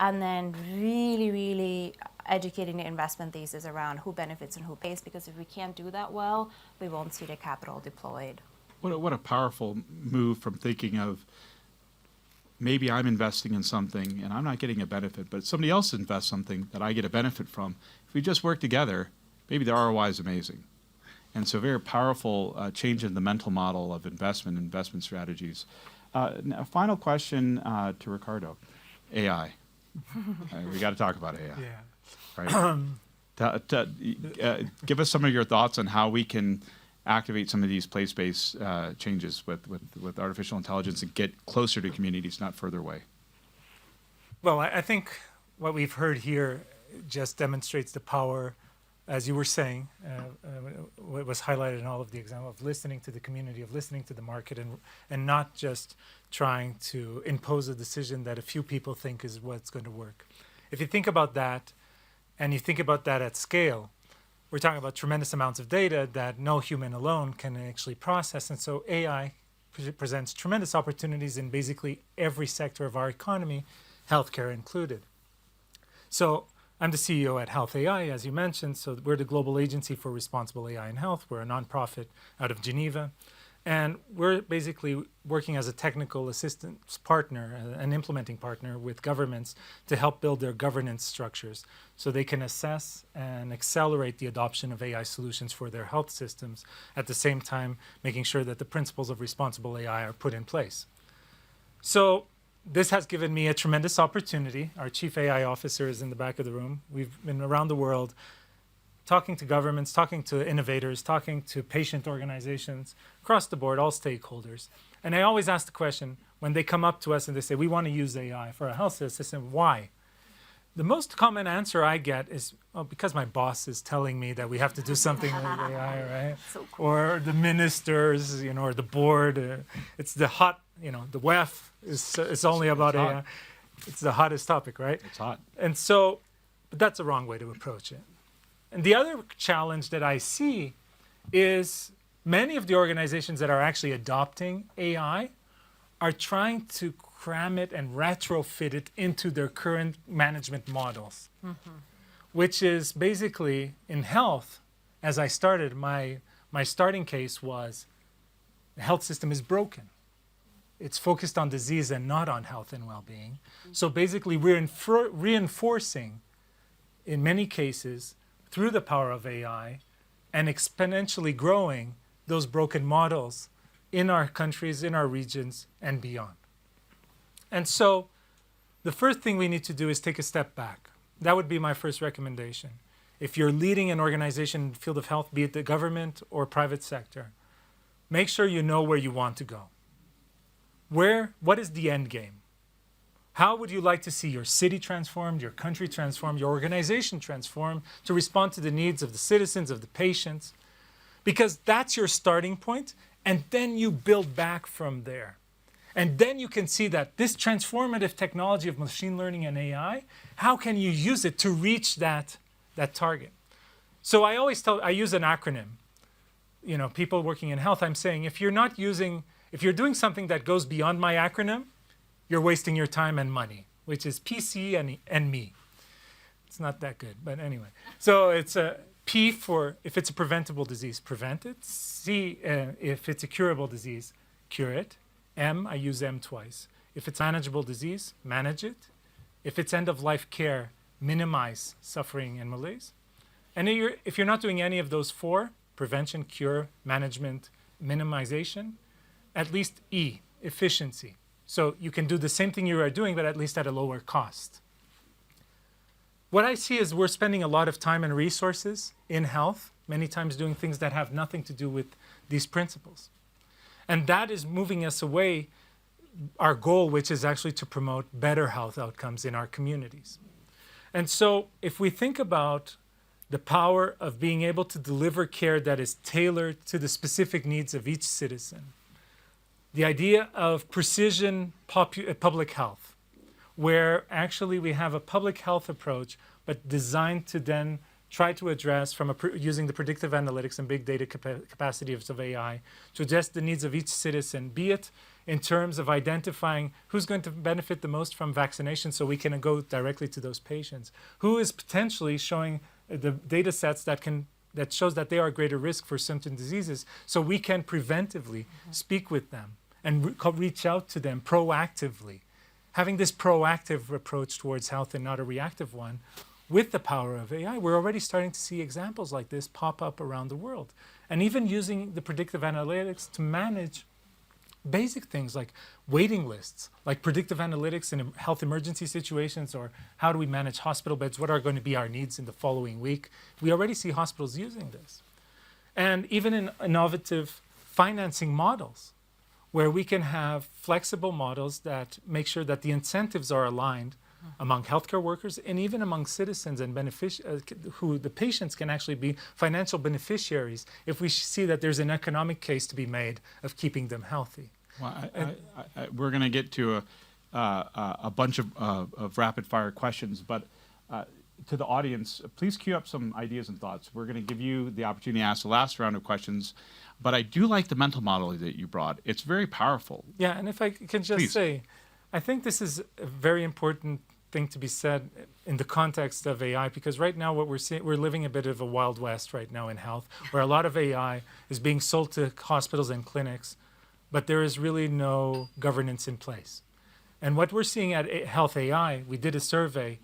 And then really, really educating the investment thesis around who benefits and who pays, because if we can't do that well, we won't see the capital deployed. What a powerful move from thinking of maybe I'm investing in something and I'm not getting a benefit, but somebody else invests something that I get a benefit from. If we just work together, maybe the ROI is amazing. And so very powerful change in the mental model of investment strategies. Now, final question to Ricardo. AI. We got to talk about AI. Yeah. Right? Give us some of your thoughts on how we can activate some of these place-based changes with artificial intelligence and get closer to communities, not further away. Well, I think what we've heard here just demonstrates the power, as you were saying, what was highlighted in all of the examples, of listening to the community, of listening to the market, and not just trying to impose a decision that a few people think is what's going to work. If you think about that, and you think about that at scale, we're talking about tremendous amounts of data that no human alone can actually process. And so AI presents tremendous opportunities in basically every sector of our economy, healthcare included. So I'm the CEO at HealthAI, as you mentioned. So we're the global agency for responsible AI in health. We're a nonprofit out of Geneva. And we're basically working as a technical assistance partner, an implementing partner with governments to help build their governance structures so they can assess and accelerate the adoption of AI solutions for their health systems, at the same time making sure that the principles of responsible AI are put in place. So this has given me a tremendous opportunity. Our chief AI officer is in the back of the room. We've been around the world talking to governments, talking to innovators, talking to patient organizations, across the board, all stakeholders. And I always ask the question, when they come up to us and they say, we want to use AI for a health system, why? The most common answer I get is, oh, because my boss is telling me that we have to do something with AI, right? So cool. Or the ministers, or the board. It's the hot, the WEF is only about hot. AI. It's the hottest topic, right? It's hot. And so, but that's a wrong way to approach it. And the other challenge that I see is many of the organizations that are actually adopting AI are trying to cram it and retrofit it into their current management models, which is basically in health. As I started, my starting case was the health system is broken. It's focused on disease and not on health and well-being. So basically, we're reinforcing, in many cases, through the power of AI, and exponentially growing those broken models in our countries, in our regions, and beyond. And so the first thing we need to do is take a step back. That would be my first recommendation. If you're leading an organization in the field of health, be it the government or private sector, make sure you know where you want to go. What is the end game? How would you like to see your city transformed, your country transformed, your organization transformed to respond to the needs of the citizens, of the patients? Because that's your starting point, and then you build back from there. And then you can see that this transformative technology of machine learning and AI, how can you use it to reach that target? So I use an acronym. People working in health, I'm saying, if you're doing something that goes beyond my acronym, you're wasting your time and money, which is PC and me. It's not that good, but anyway. So it's a P for if it's a preventable disease, prevent it. C, if it's a curable disease, cure it. M, I use M twice. If it's manageable disease, manage it. If it's end-of-life care, minimize suffering and malaise. And if you're not doing any of those four, prevention, cure, management, minimization, at least E, efficiency. So you can do the same thing you are doing, but at least at a lower cost. What I see is we're spending a lot of time and resources in health, many times doing things that have nothing to do with these principles. And that is moving us away, our goal, which is actually to promote better health outcomes in our communities. And so if we think about the power of being able to deliver care that is tailored to the specific needs of each citizen, the idea of precision public health, where actually we have a public health approach, but designed to then try to address using the predictive analytics and big data capacity of AI to address the needs of each citizen, be it in terms of identifying who's going to benefit the most from vaccination so we can go directly to those patients, who is potentially showing the data sets that can that shows that they are at greater risk for certain diseases, so we can preventively speak with them and reach out to them proactively. Having this proactive approach towards health and not a reactive one, with the power of AI, we're already starting to see examples like this pop up around the world. And even using the predictive analytics to manage basic things like waiting lists, like predictive analytics in health emergency situations, or how do we manage hospital beds, what are going to be our needs in the following week. We already see hospitals using this. And even in innovative financing models, where we can have flexible models that make sure that the incentives are aligned among healthcare workers and even among citizens and who the patients can actually be financial beneficiaries if we see that there's an economic case to be made of keeping them healthy. Well, we're going to get to a bunch of rapid fire questions, but to the audience, please queue up some ideas and thoughts. We're going to give you the opportunity to ask the last round of questions, but I do like the mental model that you brought. It's very powerful. Yeah, and if I can just Please. say, I think this is a very important thing to be said in the context of AI, because right now what we're seeing, we're living a bit of a wild west right now in health, where a lot of AI is being sold to hospitals and clinics, but there is really no governance in place. And what we're seeing at HealthAI, we did a survey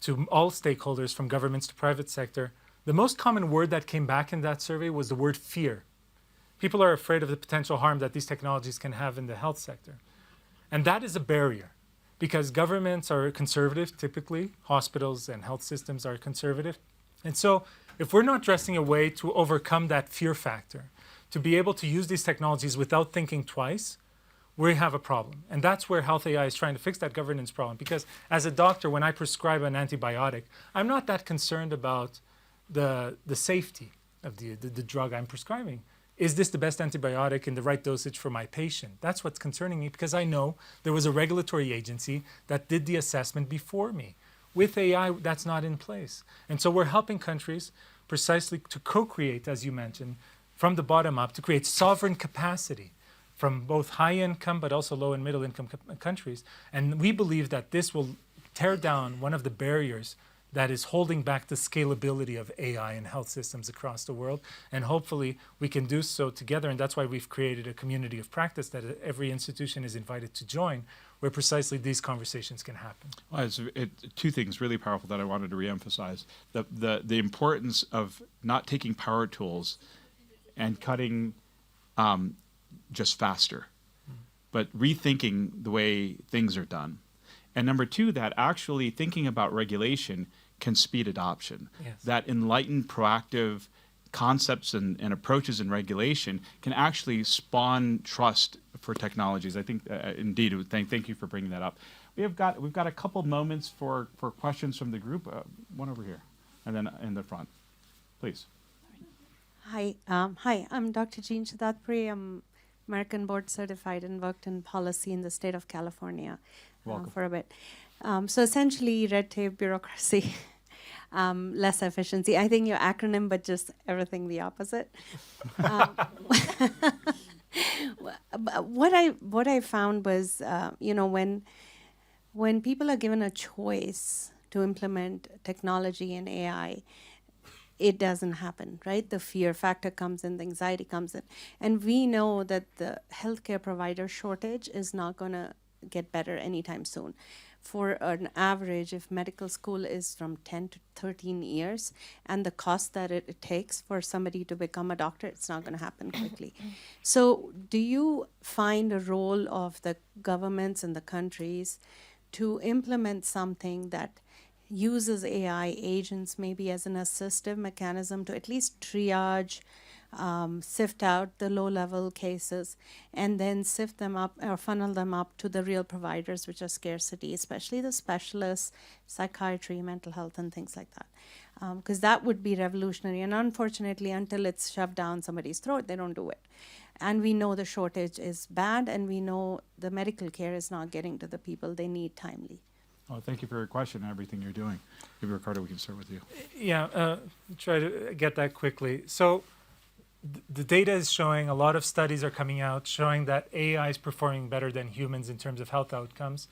to all stakeholders from governments to private sector. The most common word that came back in that survey was the word fear. People are afraid of the potential harm that these technologies can have in the health sector. And that is a barrier, because governments are conservative, typically. Hospitals and health systems are conservative. And so if we're not dressing a way to overcome that fear factor, to be able to use these technologies without thinking twice, we have a problem. And that's where HealthAI is trying to fix that governance problem. Because as a doctor, when I prescribe an antibiotic, I'm not that concerned about the safety of the drug I'm prescribing. Is this the best antibiotic in the right dosage for my patient? That's what's concerning me, because I know there was a regulatory agency that did the assessment before me. With AI, that's not in place. And so we're helping countries precisely to co-create, as you mentioned, from the bottom up, to create sovereign capacity from both high income but also low and middle income countries. And we believe that this will tear down one of the barriers that is holding back the scalability of AI in health systems across the world. And hopefully we can do so together. And that's why we've created a community of practice that every institution is invited to join, where precisely these conversations can happen. Well, two things really powerful that I wanted to reemphasize. The importance of not taking power tools and cutting just faster, but rethinking the way things are done. And number two, that actually thinking about regulation can speed adoption. Yes. That enlightened, proactive concepts and approaches in regulation can actually spawn trust for technologies. I think, indeed, thank you for bringing that up. We've got a couple moments for questions from the group. One over here, and then in the front, please. Hi, I'm Dr. Jean Shadatpuri. I'm American Board Certified and worked in policy in the state of California for a bit. So essentially, red tape, bureaucracy, less efficiency. I think your acronym, but just everything the opposite. What I found was, when people are given a choice to implement technology and AI, it doesn't happen, right? The fear factor comes in, the anxiety comes in. And we know that the healthcare provider shortage is not going to get better anytime soon. For an average, if medical school is from 10 to 13 years, and the cost that it takes for somebody to become a doctor, it's not going to happen quickly. So do you find a role of the governments and the countries to implement something that uses AI agents maybe as an assistive mechanism to at least triage, sift out the low-level cases, and then sift them up or funnel them up to the real providers, which are scarcity, especially the specialists, psychiatry, mental health, and things like that. Because that would be revolutionary. And unfortunately, until it's shoved down somebody's throat, they don't do it. And we know the shortage is bad, and we know the medical care is not getting to the people they need timely. Well, thank you for your question and everything you're doing. Maybe, Ricardo, we can start with you. Yeah, try to get that quickly. So the data is showing, a lot of studies are coming out showing that AI is performing better than humans in terms of health outcomes.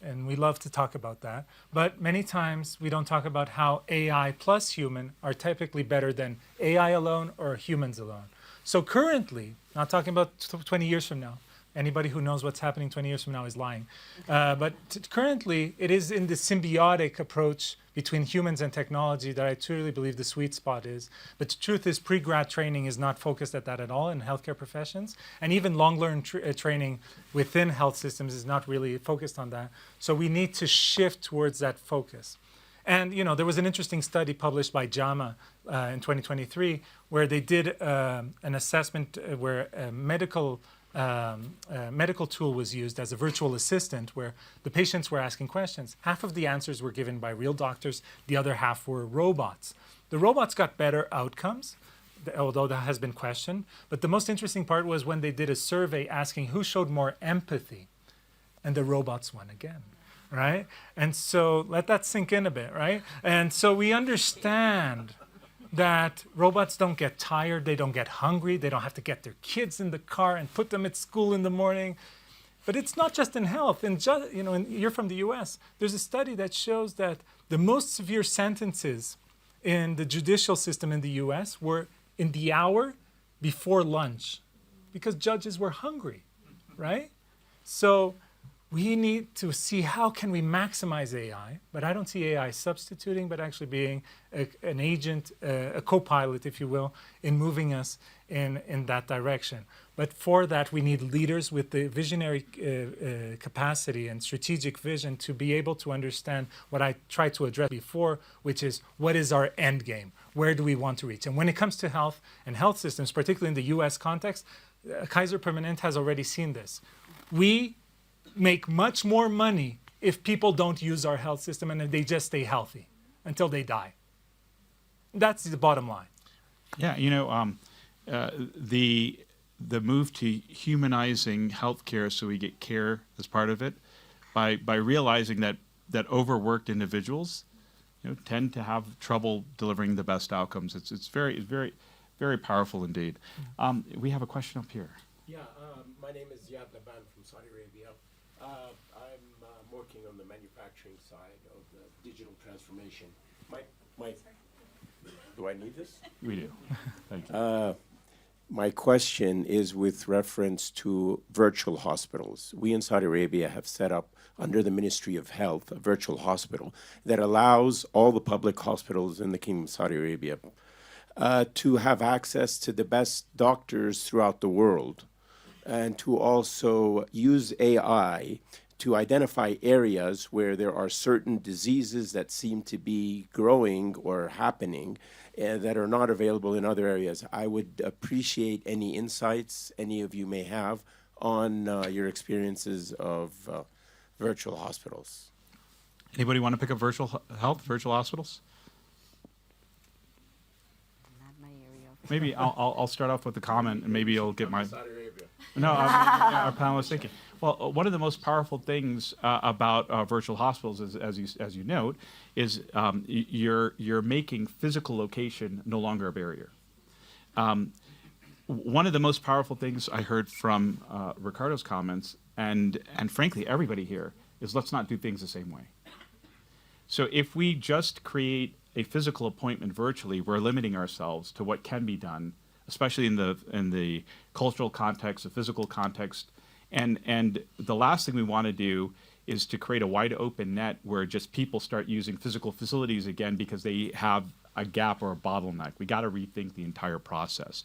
and we love to talk about that. But many times we don't talk about how AI plus human are typically better than AI alone or humans alone. So currently, not talking about 20 years from now, anybody who knows what's happening 20 years from now is lying. But currently, it is in the symbiotic approach between humans and technology that I truly believe the sweet spot is. But the truth is, pre-grad training is not focused at that at all in healthcare professions. And even long-learn training within health systems is not really focused on that. So we need to shift towards that focus. And there was an interesting study published by JAMA in 2023 where they did an assessment where a medical tool was used as a virtual assistant where the patients were asking questions. Half of the answers were given by real doctors, the other half were robots. The robots got better outcomes, although that has been questioned. But the most interesting part was when they did a survey asking who showed more empathy, and the robots won again, right? And so let that sink in a bit, right? And so we understand that robots don't get tired, they don't get hungry, they don't have to get their kids in the car and put them at school in the morning. But it's not just in health. And you're from the US. There's a study that shows that the most severe sentences in the judicial system in the US were in the hour before lunch because judges were hungry, right? So we need to see how can we maximize AI, but I don't see AI substituting, but actually being an agent, a co-pilot, if you will, in moving us in that direction. But for that, we need leaders with the visionary capacity and strategic vision to be able to understand what I tried to address before, which is what is our end game? Where do we want to reach? And when it comes to health and health systems, particularly in the US context, Kaiser Permanente has already seen this. We make much more money if people don't use our health system and they just stay healthy until they die. That's the bottom line. Yeah, the move to humanizing healthcare so we get care as part of it, by realizing that overworked individuals tend to have trouble delivering the best outcomes. It's very, very powerful indeed. We have a question up here. Yeah, my name is Ziad Laban from Saudi Arabia. I'm working on the manufacturing side of the digital transformation. Do I need this? We do. Thank you. My question is with reference to virtual hospitals. We in Saudi Arabia have set up under the Ministry of Health a virtual hospital that allows all the public hospitals in the Kingdom of Saudi Arabia to have access to the best doctors throughout the world, and to also use AI to identify areas where there are certain diseases that seem to be growing or happening that are not available in other areas. I would appreciate any insights any of you may have on your experiences of virtual hospitals. Anybody want to pick up virtual health, virtual hospitals? Not my area. Maybe I'll start off with a comment, and maybe you'll get my. Saudi Arabia. No, our panel was thinking. Well, one of the most powerful things about virtual hospitals, is, as you note, is you're making physical location no longer a barrier. One of the most powerful things I heard from Ricardo's comments, and frankly everybody here, is let's not do things the same way. So if we just create a physical appointment virtually, we're limiting ourselves to what can be done, especially in the cultural context, the physical context. And the last thing we want to do is to create a wide open net where just people start using physical facilities again because they have a gap or a bottleneck. We got to rethink the entire process.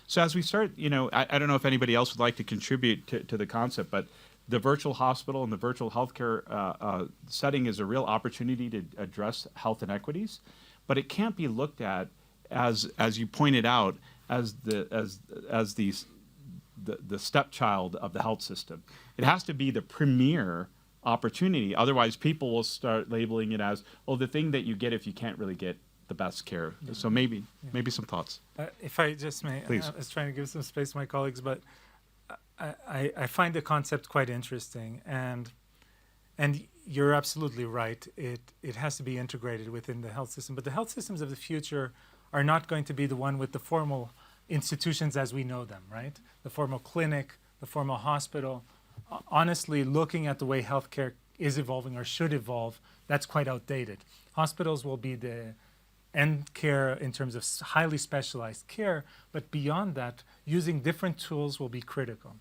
So as we start, I don't know if anybody else would like to contribute to the concept, but the virtual hospital and the virtual healthcare setting is a real opportunity to address health inequities, but it can't be looked at as you pointed out, as the stepchild of the health system. It has to be the premier opportunity. Otherwise, people will start labeling it as, the thing that you get if you can't really get the best care. Yeah. So maybe some thoughts. If I just may, please. I was trying to give some space to my colleagues, but I find the concept quite interesting, and you're absolutely right. It has to be integrated within the health system, but the health systems of the future are not going to be the one with the formal institutions as we know them, right? The formal clinic, the formal hospital. Honestly, looking at the way healthcare is evolving or should evolve, that's quite outdated. Hospitals will be the end care in terms of highly specialized care, but beyond that, using different tools will be critical.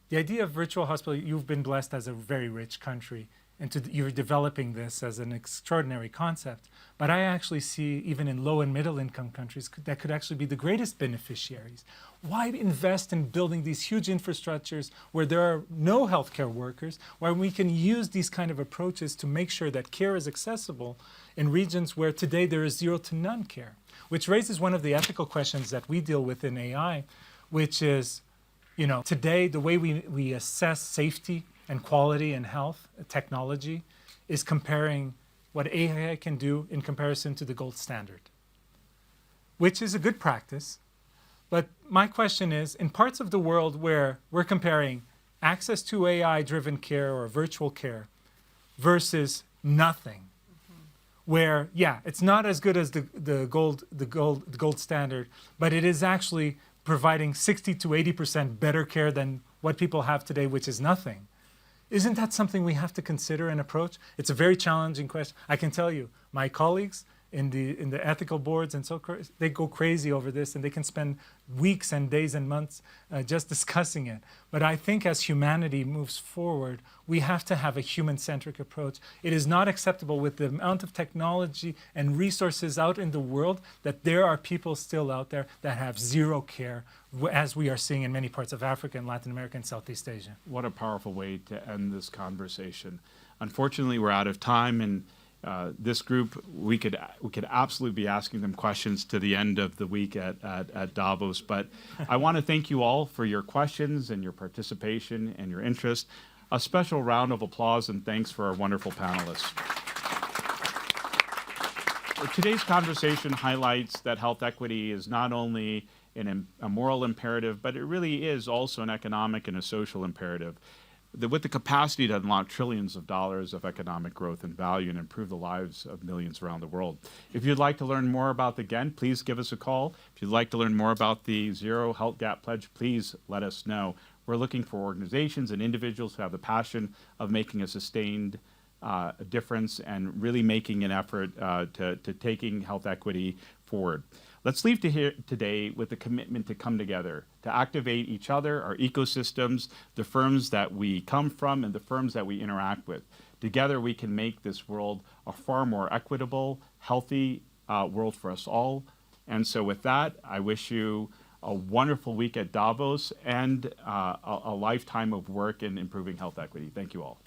The idea of virtual hospital, you've been blessed as a very rich country, and you're developing this as an extraordinary concept. But I actually see, even in low and middle income countries, that could actually be the greatest beneficiaries. Why invest in building these huge infrastructures where there are no healthcare workers, where we can use these kind of approaches to make sure that care is accessible in regions where today there is zero to none care? Which raises one of the ethical questions that we deal with in AI, which is, you know, today the way we assess safety and quality and health technology is comparing what AI can do in comparison to the gold standard, which is a good practice. But my question is, in parts of the world where we're comparing access to AI-driven care or virtual care versus nothing, where, yeah, it's not as good as the gold standard, but it is actually providing 60 to 80% better care than what people have today, which is nothing. Isn't that something we have to consider and approach? It's a very challenging question. I can tell you, my colleagues in the ethical boards and they go crazy over this, and they can spend weeks and days and months just discussing it. But I think as humanity moves forward, we have to have a human-centric approach. It is not acceptable with the amount of technology and resources out in the world that there are people still out there that have zero care, as we are seeing in many parts of Africa and Latin America and Southeast Asia. What a powerful way to end this conversation. Unfortunately, we're out of time, and this group, we could absolutely be asking them questions to the end of the week at Davos. But I want to thank you all for your questions and your participation and your interest. A special round of applause and thanks for our wonderful panelists. Today's conversation highlights that health equity is not only a moral imperative, but it really is also an economic and a social imperative. With the capacity to unlock trillions of dollars of economic growth and value and improve the lives of millions around the world. If you'd like to learn more about the GEN, please give us a call. If you'd like to learn more about the Zero Health Gap Pledge, please let us know. We're looking for organizations and individuals who have the passion of making a sustained difference and really making an effort to taking health equity forward. Let's leave today with a commitment to come together, to activate each other, our ecosystems, the firms that we come from and the firms that we interact with. Together we can make this world a far more equitable, healthy world for us all. And so with that, I wish you a wonderful week at Davos and a lifetime of work in improving health equity. Thank you all.